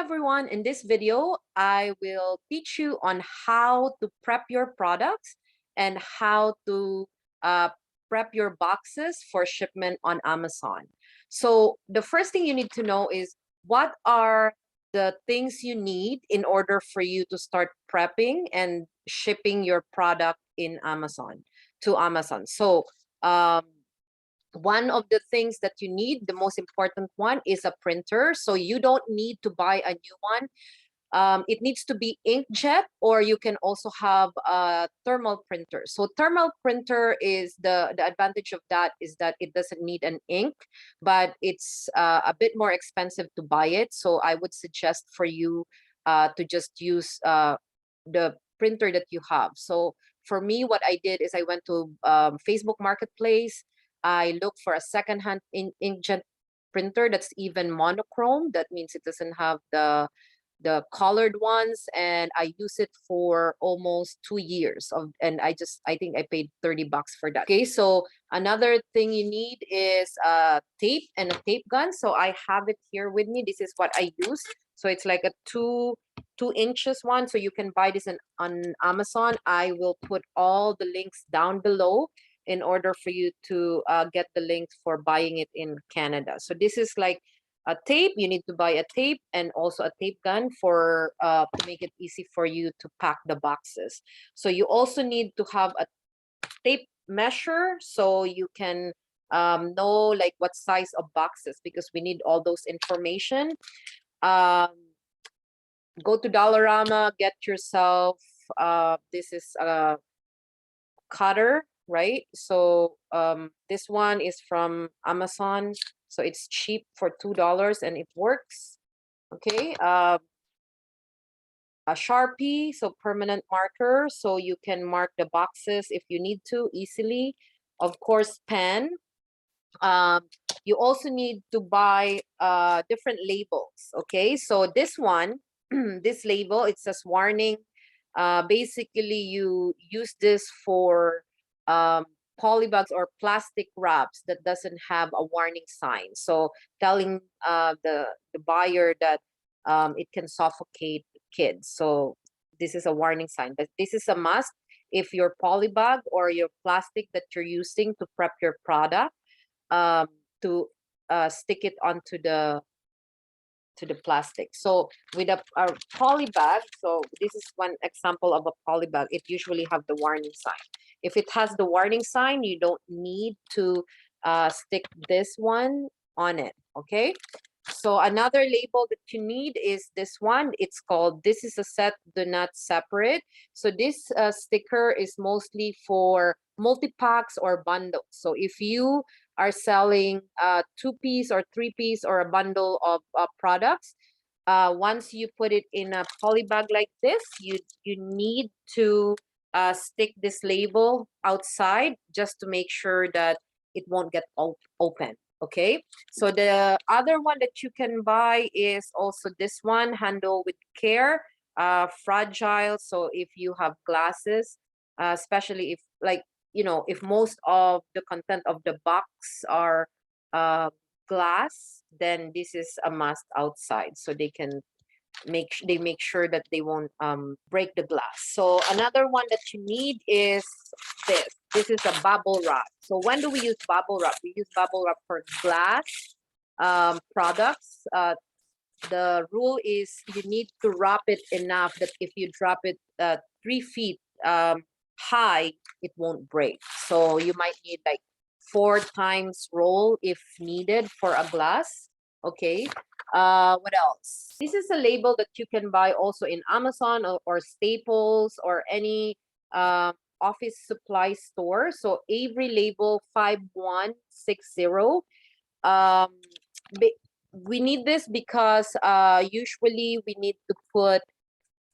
everyone, in this video, I will teach you on how to prep your products and how to prep your boxes for shipment on Amazon. So the first thing you need to know is what are the things you need in order for you to start prepping and shipping your product in Amazon to Amazon. So one of the things that you need, the most important one, is a printer. So you don't need to buy a new one. It needs to be inkjet, or you can also have a thermal printer. So thermal printer is the advantage of that is that it doesn't need an ink, but it's a bit more expensive to buy it. So I would suggest for you to just use the printer that you have. So for me, what I did is I went to Facebook Marketplace. I look for a secondhand inkjet printer that's even monochrome. That means it doesn't have the colored ones, and I use it for almost 2 years and I think I paid $30 for that. Okay, so another thing you need is tape and a tape gun. So I have it here with me. This is what I use. So it's like a two inches one. So you can buy this on Amazon. I will put all the links down below in order for you to get the links for buying it in Canada. So this is like a tape. You need to buy a tape and also a tape gun for to make it easy for you to pack the boxes. So you also need to have a tape measure so you can know like what size of boxes, because we need all those information. Go to Dollarama, get yourself this is a cutter, right? So this one is from Amazon, so it's cheap for $2 and it works. Okay, a Sharpie, so permanent marker, so you can mark the boxes if you need to easily. Of course, pen. You also need to buy different labels. Okay, so this one, this label, it says warning. Basically, you use this for polybags or plastic wraps that doesn't have a warning sign. So telling the buyer that it can suffocate kids. So this is a warning sign. But this is a must if your polybag or your plastic that you're using to prep your product, to stick it onto the plastic. So with a poly bag, so this is one example of a poly bag. It usually have the warning sign. If it has the warning sign, you don't need to stick this one on it. Okay, so another label that you need is this one. It's called "This is a set, do not separate." So this sticker is mostly for multi-packs or bundles. So if you are selling 2-piece or 3-piece or a bundle of products, once you put it in a poly bag like this, you need to stick this label outside just to make sure that it won't get open. Okay, so the other one that you can buy is also this one, handle with care, fragile. So if you have glasses, especially if like, you know, if most of the content of the box are glass, then this is a must outside, so they can make sure that they won't break the glass. So another one that you need is this. This is a bubble wrap. So when do we use bubble wrap? We use bubble wrap for glass products. The rule is you need to wrap it enough that if you drop it 3 feet high, it won't break. So you might need like 4 times roll if needed for a glass. Okay, what else? This is a label that you can buy also in Amazon or Staples or any office supply store. So Avery label 5160. We need this because usually we need to put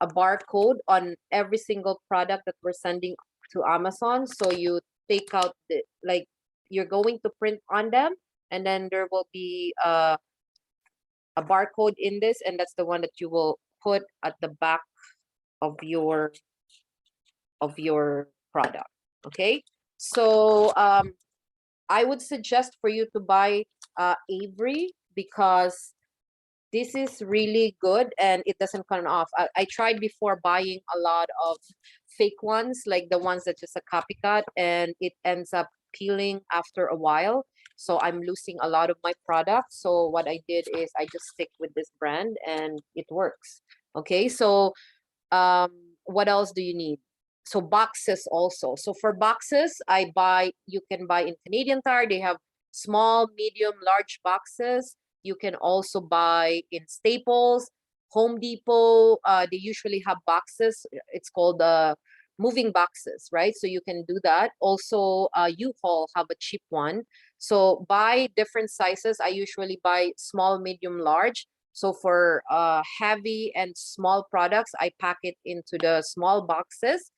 a barcode on every single product that we're sending to Amazon. So you take out the, like, you're going to print on them, and then there will be a barcode in this, and that's the one that you will put at the back of your product. Okay, so I would suggest for you to buy Avery because this is really good and it doesn't come off. I tried before buying a lot of fake ones, like the ones that just a copycat, and it ends up peeling after a while. So I'm losing a lot of my products. So what I did is I just stick with this brand and it works. Okay, so what else do you need? So boxes also. So for boxes, you can buy in Canadian Tire. They have small, medium, large boxes. You can also buy in Staples, Home Depot. They usually have boxes. It's called moving boxes, right? So you can do that. Also, youll have a cheap one. So buy different sizes. I usually buy small, medium, large. So for heavy and small products, I pack it into the small boxes.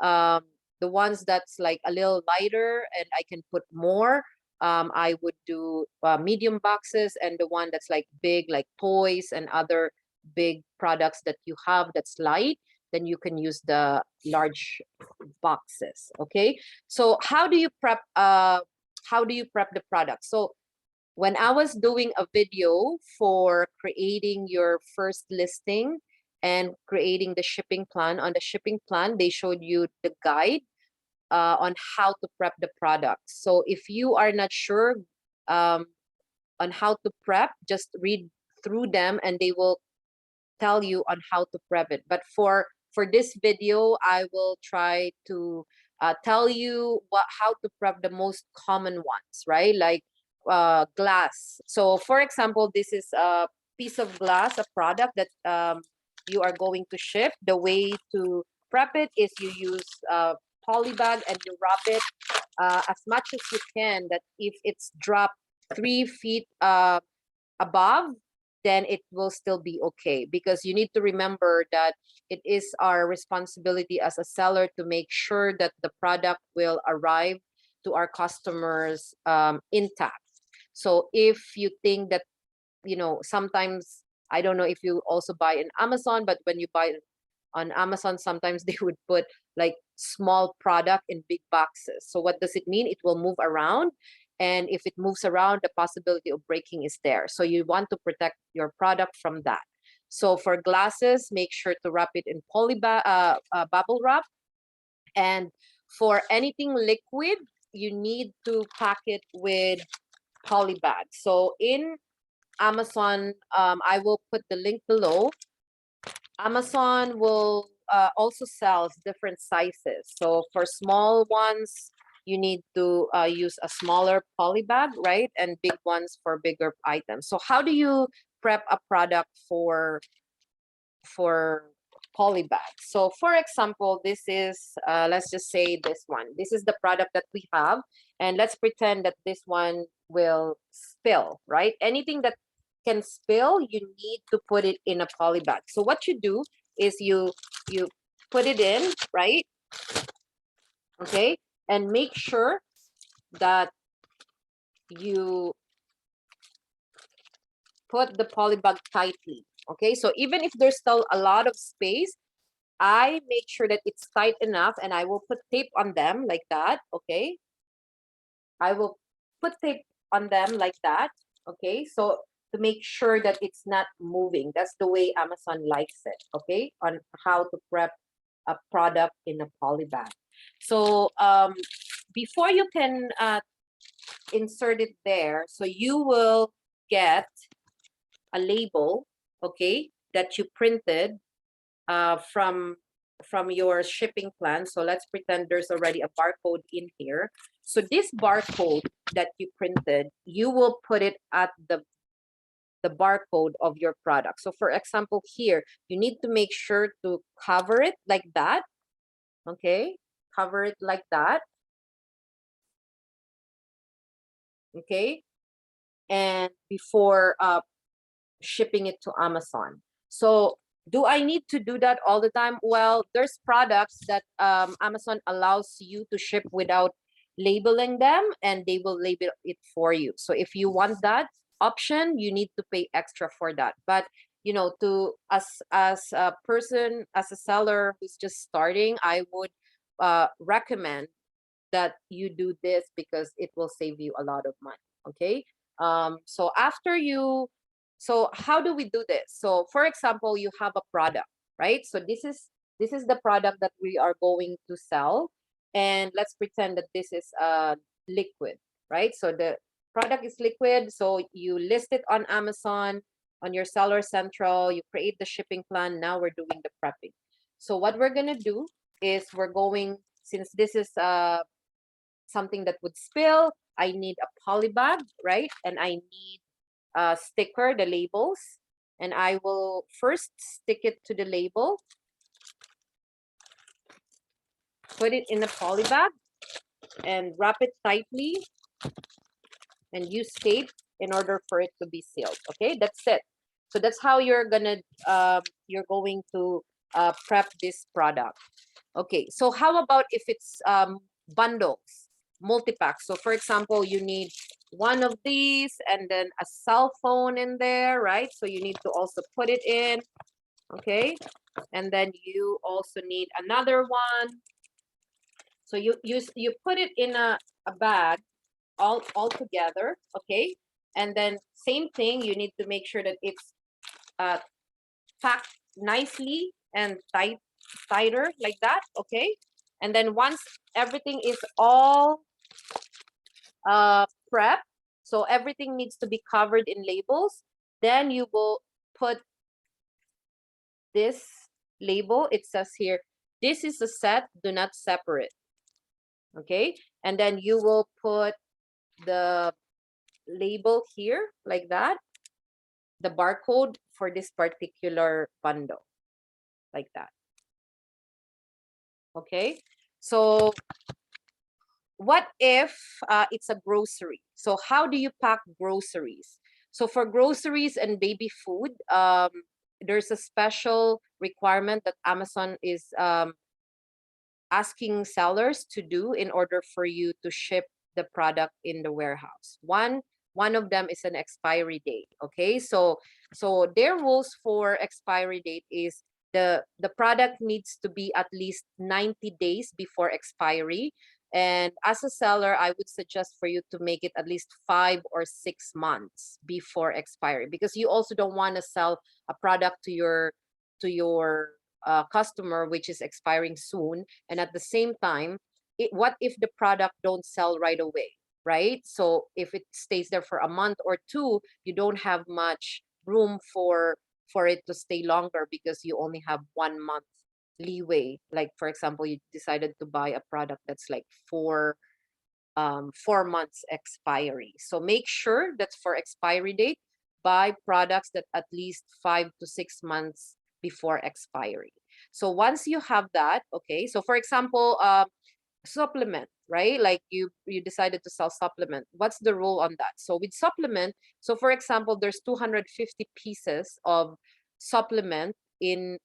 Um, the ones that's like a little lighter and I can put more, I would do medium boxes, and the one that's like big, like toys and other big products that you have that's light, then you can use the large boxes. Okay. So how do you prep the product? So when I was doing a video for creating your first listing and creating the shipping plan, on the shipping plan, they showed you the guide on how to prep the product. So if you are not sure um, on how to prep, just read through them and they will tell you on how to prep it. But for this video, I will try to tell you how to prep the most common ones, right? Like glass. So for example, this is a piece of glass, a product that you are going to ship. The way to prep it is you use polybag and you wrap it as much as you can, that if it's dropped 3 feet above, then it will still be okay, because you need to remember that it is our responsibility as a seller to make sure that the product will arrive to our customers intact. So if you think that, sometimes, I don't know if you also buy in Amazon, but when you buy on Amazon, sometimes they would put like small product in big boxes. So what does it mean? It will move around. And if it moves around, the possibility of breaking is there. So you want to protect your product from that. So for glasses, make sure to wrap it in bubble wrap. And for anything liquid, you need to pack it with polybag. So in Amazon, I will put the link below. Amazon will also sells different sizes. So for small ones, you need to use a smaller poly bag, right? And big ones for bigger items. So how do you prep a product for poly bags? So for example, this is, let's just say this one. This is the product that we have. And let's pretend that this one will spill, right? Anything that can spill, you need to put it in a poly bag. So what you do is you put it in, right? Okay, and make sure that you put the poly bag tightly. Okay, so even if there's still a lot of space, I make sure that it's tight enough, and I will put tape on them like that. Okay, I will put tape on them like that. Okay, so to make sure that it's not moving. That's the way Amazon likes it. Okay, on how to prep a product in a poly bag. So before you can insert it there, so you will get a label, okay, that you printed from your shipping plan. So let's pretend there's already a barcode in here. So this barcode that you printed, you will put it at the barcode of your product. So for example, here, you need to make sure to cover it like that. Okay, cover it like that. Okay, and before shipping it to Amazon. So do I need to do that all the time? Well, there's products that Amazon allows you to ship without labeling them, and they will label it for you. So if you want that option, you need to pay extra for that. But to as a person, as a seller who's just starting, I would recommend that you do this because it will save you a lot of money. Okay. So after you So how do we do this? So for example, you have a product, right? So this is the product that we are going to sell. And let's pretend that this is a liquid, right? So the product is liquid. So you list it on Amazon, on your Seller Central, you create the shipping plan. Now we're doing the prepping. So what we're gonna do is we're going, since this is something that would spill, I need a poly bag, right? And I need a sticker, the labels. And I will first stick it to the label, put it in a poly bag, and wrap it tightly and use tape in order for it to be sealed. Okay, that's it. So that's how you're going to prep this product. Okay, so how about if it's bundles, multi-pack? So for example, you need one of these and then a cell phone in there, right? So you need to also put it in, okay? And then you also need another one. So you put it in a bag all together, okay? And then same thing, you need to make sure that it's packed nicely and tighter like that, okay? And then once everything is all prepped, so everything needs to be covered in labels, then you will put this label. It says here, this is a set, do not separate, okay? And then you will put the label here like that, the barcode for this particular bundle like that. Okay, so what if it's a grocery? So how do you pack groceries? So for groceries and baby food, there's a special requirement that Amazon is asking sellers to do in order for you to ship the product in the warehouse. One of them is an expiry date. Okay, so their rules for expiry date is the product needs to be at least 90 days before expiry. And as a seller, I would suggest for you to make it at least 5 or 6 months before expiry, because you also don't want to sell a product to your customer which is expiring soon, and at the same time, what if the product don't sell right away, right? So if it stays there for a month or two, you don't have much room for it to stay longer because you only have 1 month leeway. Like for example, you decided to buy a product that's like 4 months expiry. So make sure that for expiry date, buy products that at least 5 to 6 months before expiry. So once you have that, okay, so for example, supplement, right? Like you decided to sell supplement. What's the rule on that? So with supplement, so for example, there's 250 pieces of supplement in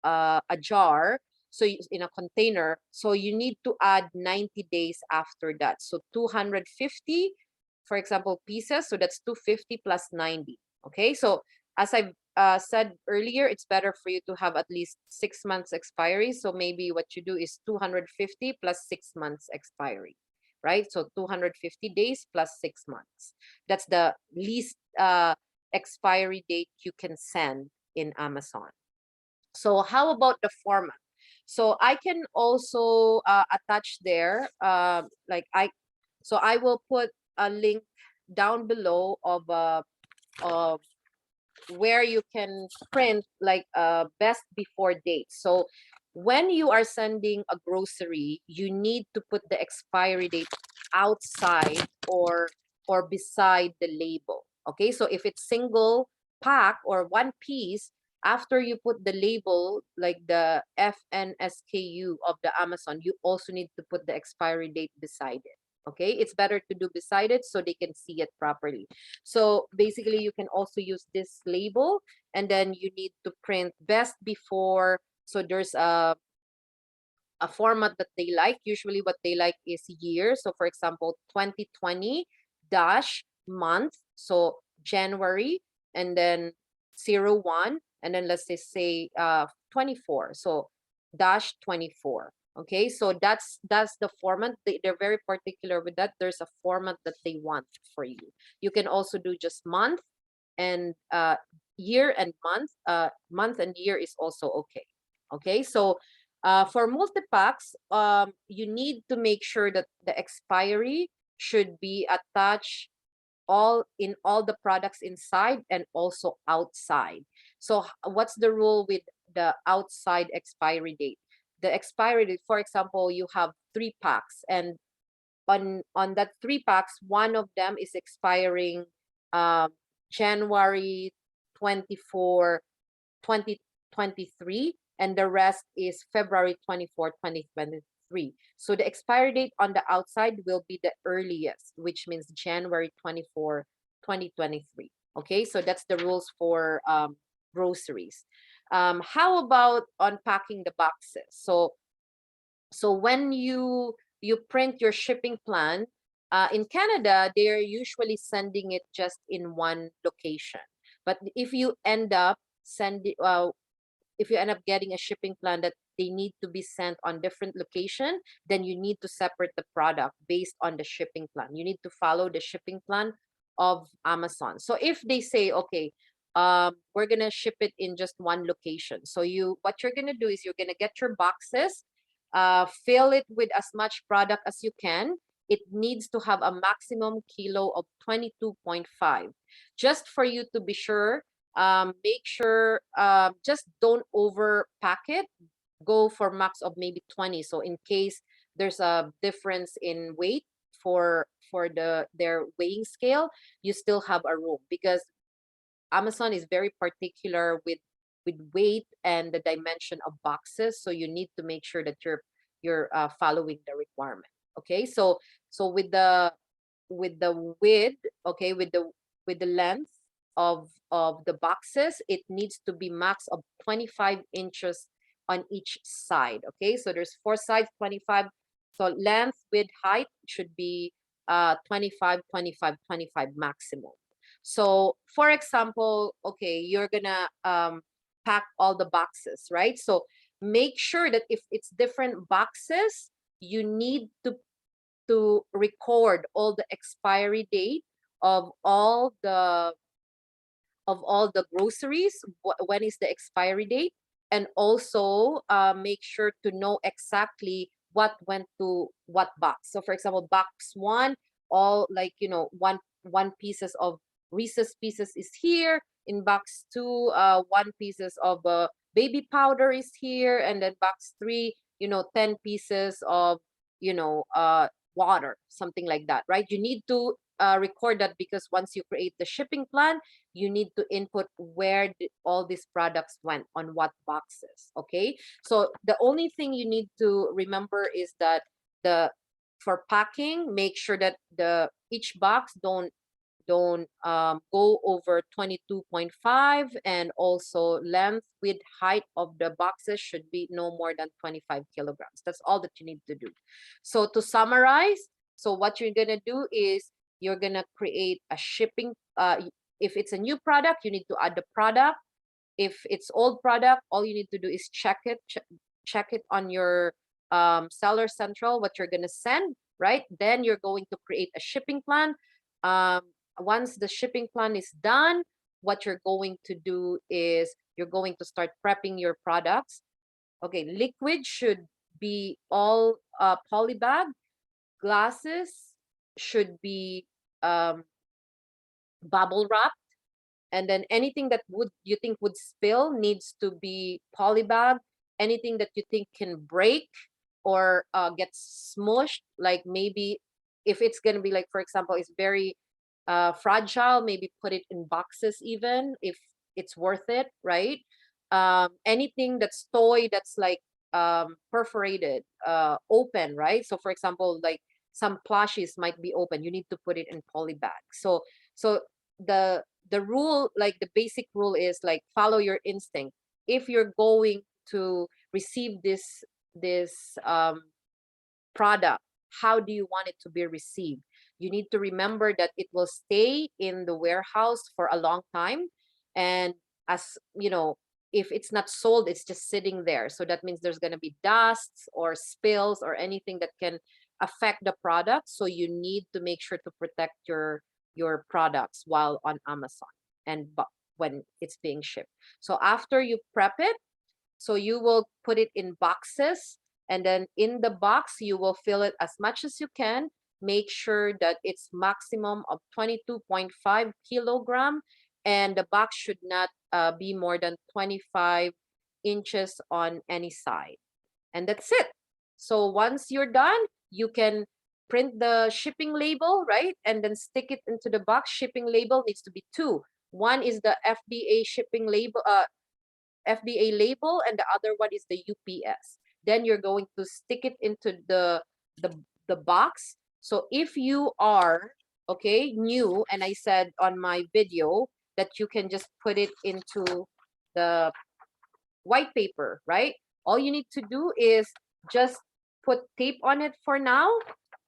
a jar, so in a container, so you need to add 90 days after that. So 250, for example, pieces, so that's 250 plus 90. Okay, so as I've said earlier, it's better for you to have at least 6 months expiry. So maybe what you do is 250 plus 6 months expiry, right? So 250 days plus 6 months. That's the least expiry date you can send in Amazon. So how about the format? So I can also attach there, so I will put a link down below of where you can print like a best before date. So when you are sending a grocery, you need to put the expiry date outside or beside the label. Okay, so if it's single pack or one piece, after you put the label, like the FNSKU of the Amazon, you also need to put the expiry date beside it. Okay, it's better to do beside it so they can see it properly. So basically, you can also use this label, and then you need to print best before. So there's a format that they like. Usually what they like is year. So for example, 2020 dash month. So January, and then 01, and then let's say 24. So dash 24. Okay, so that's the format. They're very particular with that. There's a format that they want for you. You can also do just month, and year and month. Month and year is also okay. Okay, so for multi-packs, you need to make sure that the expiry should be attached all the products inside and also outside. So what's the rule with the outside expiry date? The expiry date, for example, you have 3 packs, and on that 3 packs, one of them is expiring um, January 24, 2023, and the rest is February 24, 2023. So the expiry date on the outside will be the earliest, which means January 24, 2023. Okay, so that's the rules for groceries. How about unpacking the boxes? So when you print your shipping plan, in Canada, they're usually sending it just in one location. But if you end up getting a shipping plan that they need to be sent on different location, then you need to separate the product based on the shipping plan. You need to follow the shipping plan of Amazon. So if they say, okay, we're gonna ship it in just one location, so what you're gonna do is you're gonna get your boxes, fill it with as much product as you can. It needs to have a maximum kilo of 22.5, just for you to be sure. Make sure, just don't overpack it. Go for max of maybe 20. So in case there's a difference in weight for their weighing scale, you still have a room, because Amazon is very particular with weight and the dimension of boxes. So you need to make sure that you're following the requirement. Okay, so with the width, okay, with the length of the boxes, it needs to be max of 25 inches on each side. Okay, so there's 4 sides, 25. So length, width, height should be 25, 25, 25 maximum. So for example, okay, you're gonna pack all the boxes, right? So make sure that if it's different boxes, you need to record all the expiry date of all the groceries. When is the expiry date? And also make sure to know exactly what went to what box. So for example, box 1, all, like, one pieces of Reese's pieces is here. In box 2, 1 pieces of baby powder is here. And then box 3, 10 pieces of water, something like that, right? You need to record that, because once you create the shipping plan, you need to input where all these products went on what boxes. Okay, so the only thing you need to remember is that the for packing, make sure that the each box don't go over 22.5, and also length, width, height of the boxes should be no more than 25 kilograms. That's all that you need to do. So to summarize, so what you're gonna do is you're gonna create a shipping. If it's a new product, you need to add the product. If it's old product, all you need to do is check it on your seller central, what you're gonna send, right? Then you're going to create a shipping plan. Once the shipping plan is done, what you're going to do is you're going to start prepping your products. Okay, liquid should be all polybag. Glasses should be bubble wrap. And then anything that you think would spill needs to be polybag. Anything that you think can break or get smushed, like maybe if it's going to be, like, for example, it's very fragile, maybe put it in boxes, even if it's worth it, right? Anything that's toy that's like perforated, open, right? So for example, like some plushies might be open, you need to put it in polybag. So the rule, like the basic rule, is like follow your instinct. If you're going to receive this product, how do you want it to be received? You need to remember that it will stay in the warehouse for a long time, and as you know, if it's not sold, it's just sitting there. So that means there's going to be dusts or spills or anything that can affect the product. So you need to make sure to protect your products while on Amazon. and when it's being shipped. So after you prep it, so you will put it in boxes, and then in the box you will fill it as much as you can. Make sure that it's maximum of 22.5 kilogram, and the box should not be more than 25 inches on any side. And that's it. So once you're done, you can print the shipping label, right? And then stick it into the box. Shipping label needs to be two. One is the FDA shipping label, FDA label, and the other one is the UPS. Then you're going to stick it into the box. So if you are new, and I said on my video that you can just put it into the white paper, right? All you need to do is just put tape on it for now,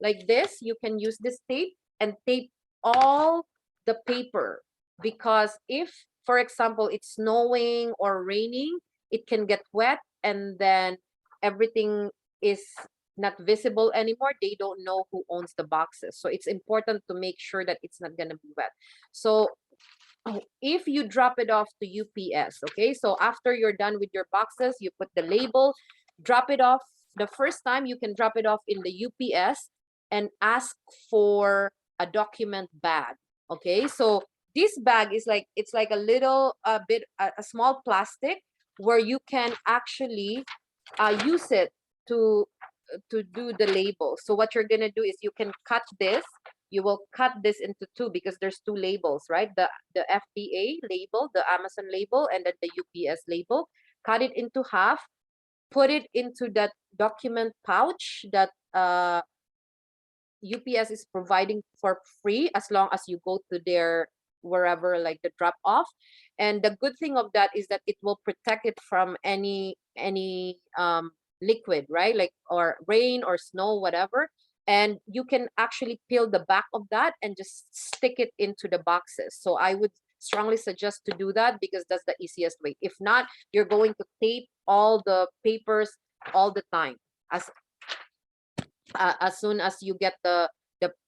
like this. You can use this tape and tape all the paper, because if, for example, it's snowing or raining, it can get wet, and then everything is not visible anymore. They don't know who owns the boxes. So it's important to make sure that it's not going to be wet. So if you drop it off to UPS, okay, so after you're done with your boxes, you put the label, drop it off. The first time you can drop it off in the UPS and ask for a document bag. Okay, so this bag is like, it's like a little bit a small plastic where you can actually use it to do the label. So what you're gonna do is you can cut this. You will cut this into two, because there's two labels, right? The FBA label, the Amazon label, and then the UPS label. Cut it into half, put it into that document pouch that UPS is providing for free, as long as you go to their wherever, like the drop off. And the good thing of that is that it will protect it from any liquid, right? Like, or rain or snow, whatever. And you can actually peel the back of that and just stick it into the boxes. So I would strongly suggest to do that, because that's the easiest way. If not, you're going to tape all the papers all the time. As soon as you get the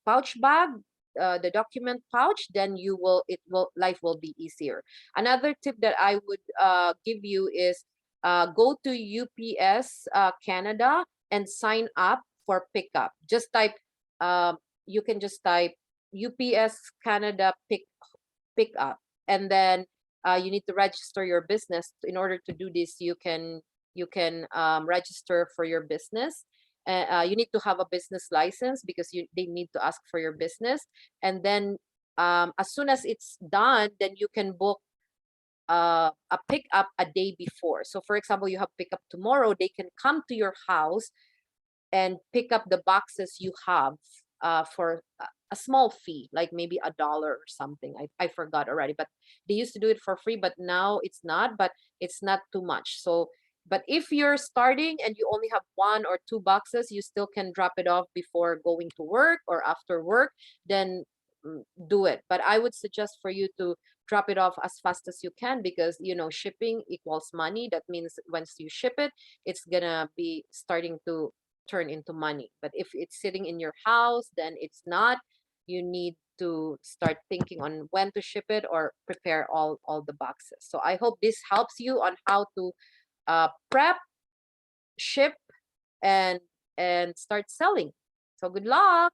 pouch bag, the document pouch, then life will be easier. Another tip that I would give you is go to UPS Canada and sign up for pickup. Just type you can just type UPS Canada pickup, and then you need to register your business. In order to do this, you can register for your business. You need to have a business license, because they need to ask for your business. And then as soon as it's done, then you can book a pickup a day before. So for example, you have pickup tomorrow, they can come to your house and pick up the boxes you have for a small fee, like maybe $1 or something. I forgot already, but they used to do it for free, but now it's not, but it's not too much. So, but if you're starting and you only have 1 or 2 boxes, you still can drop it off before going to work or after work, then do it. But I would suggest for you to drop it off as fast as you can, because shipping equals money. That means once you ship it, it's gonna be starting to turn into money. But if it's sitting in your house, then it's not. You need to start thinking on when to ship it, or prepare all the boxes. So I hope this helps you on how to prep, ship, and start selling. So good luck.